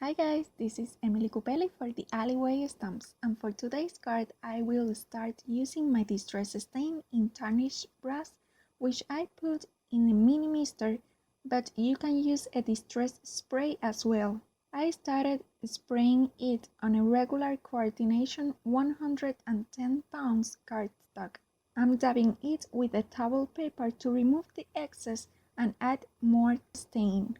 Hi guys, this is Emily Cupely for TheAlleyWayStamps, and for today's card I will start using my distress stain in tarnished brass, which I put in a mini mister, but you can use a distress spray as well. I started spraying it on a regular coordination 110 pounds cardstock. I'm dabbing it with a towel paper to remove the excess and add more stain.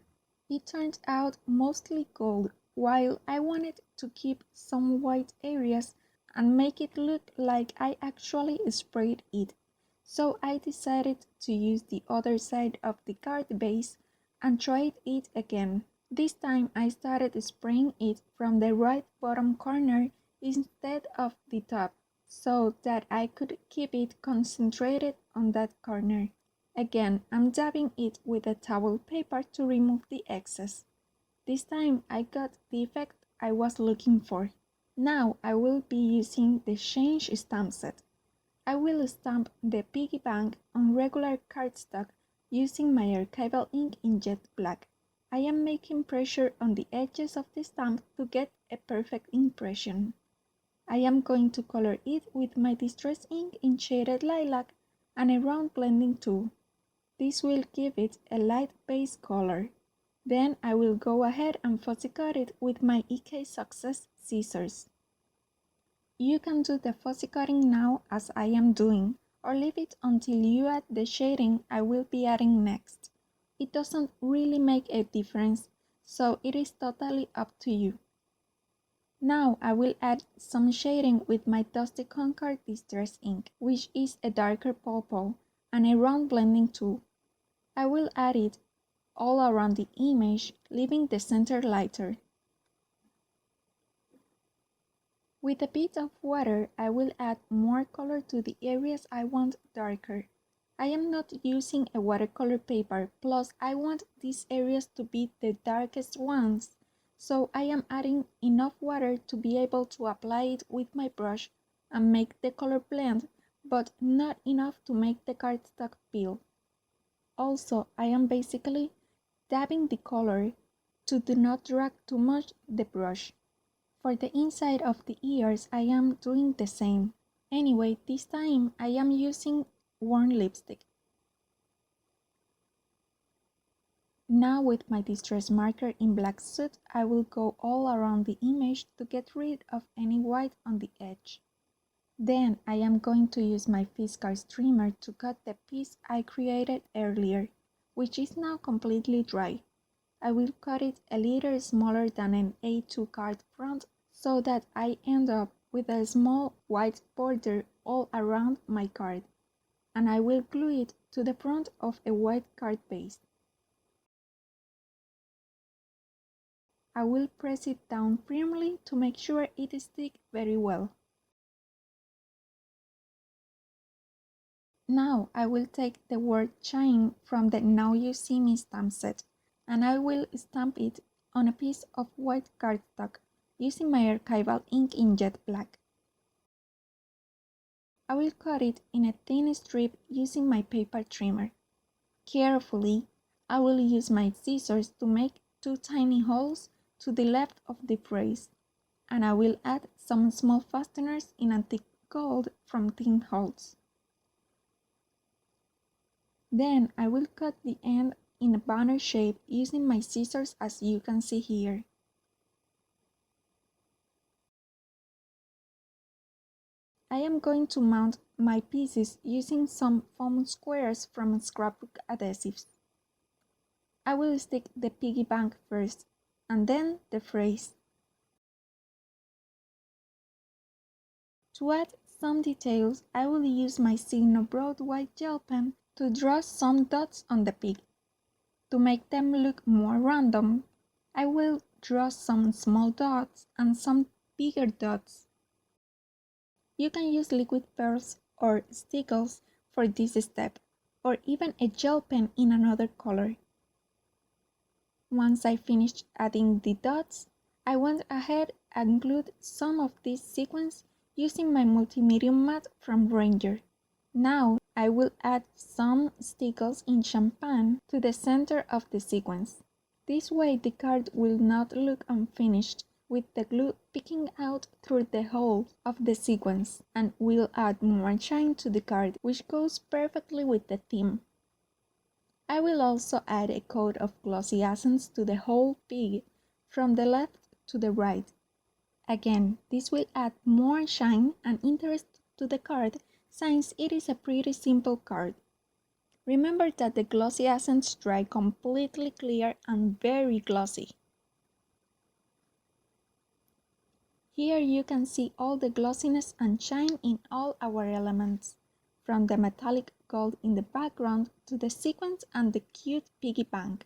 It turned out mostly gold, while I wanted to keep some white areas and make it look like I actually sprayed it. So I decided to use the other side of the card base and tried it again. This time I started spraying it from the right bottom corner instead of the top, so that I could keep it concentrated on that corner. Again, I'm dabbing it with a towel paper to remove the excess. This time I got the effect I was looking for. Now I will be using the change stamp set. I will stamp the piggy bank on regular cardstock using my archival ink in jet black. I am making pressure on the edges of the stamp to get a perfect impression. I am going to color it with my distress ink in shaded lilac and a round blending tool. This will give it a light base color. Then I will go ahead and fussy cut it with my EK Success scissors. You can do the fussy cutting now as I am doing, or leave it until you add the shading I will be adding next. It doesn't really make a difference, so it is totally up to you. Now I will add some shading with my Dusty Concord Distress ink, which is a darker purple, and a round blending tool. I will add it all around the image, leaving the center lighter. With a bit of water, I will add more color to the areas I want darker. I am not using a watercolor paper, plus I want these areas to be the darkest ones, so I am adding enough water to be able to apply it with my brush and make the color blend, but not enough to make the cardstock peel. Also, I am basically dabbing the color to do not drag too much the brush. For the inside of the ears, I am doing the same. Anyway, this time I am using worn lipstick. Now with my distress marker in black soot, I will go all around the image to get rid of any white on the edge. Then I am going to use my Fiskars trimmer to cut the piece I created earlier, which is now completely dry. I will cut it a little smaller than an A2 card front so that I end up with a small white border all around my card, and I will glue it to the front of a white card base. I will press it down firmly to make sure it sticks very well. Now I will take the word shine from the Now You See Me stamp set, and I will stamp it on a piece of white cardstock using my archival ink in jet black. I will cut it in a thin strip using my paper trimmer. Carefully, I will use my scissors to make two tiny holes to the left of the phrase, and I will add some small fasteners in antique gold from thin holes. Then I will cut the end in a banner shape using my scissors as you can see here. I am going to mount my pieces using some foam squares from scrapbook adhesives. I will stick the piggy bank first, and then the phrase. To add some details, I will use my Signo broad white gel pen to draw some dots on the pig. To make them look more random, I will draw some small dots and some bigger dots. You can use liquid pearls or stickles for this step, or even a gel pen in another color. Once I finished adding the dots, I went ahead and glued some of this sequence using my multi-medium mat from Ranger. Now I will add some stickles in champagne to the center of the sequence. This way the card will not look unfinished, with the glue peeking out through the hole of the sequence, and will add more shine to the card, which goes perfectly with the theme. I will also add a coat of glossy accents to the whole pig, from the left to the right. Again, this will add more shine and interest to the card, since it is a pretty simple card. Remember that the glossy accents dry completely clear and very glossy. Here you can see all the glossiness and shine in all our elements, from the metallic gold in the background to the sequins and the cute piggy bank.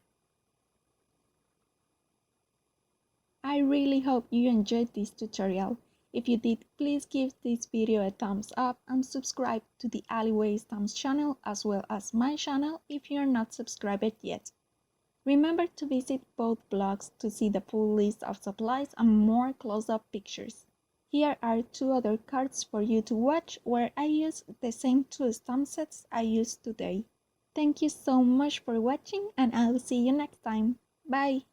I really hope you enjoyed this tutorial. If you did, please give this video a thumbs up and subscribe to the TheAlleyWayStamps channel as well as my channel if you're not subscribed yet. Remember to visit both blogs to see the full list of supplies and more close-up pictures. Here are 2 other cards for you to watch where I use the same 2 stamp sets I used today. Thank you so much for watching and I'll see you next time. Bye!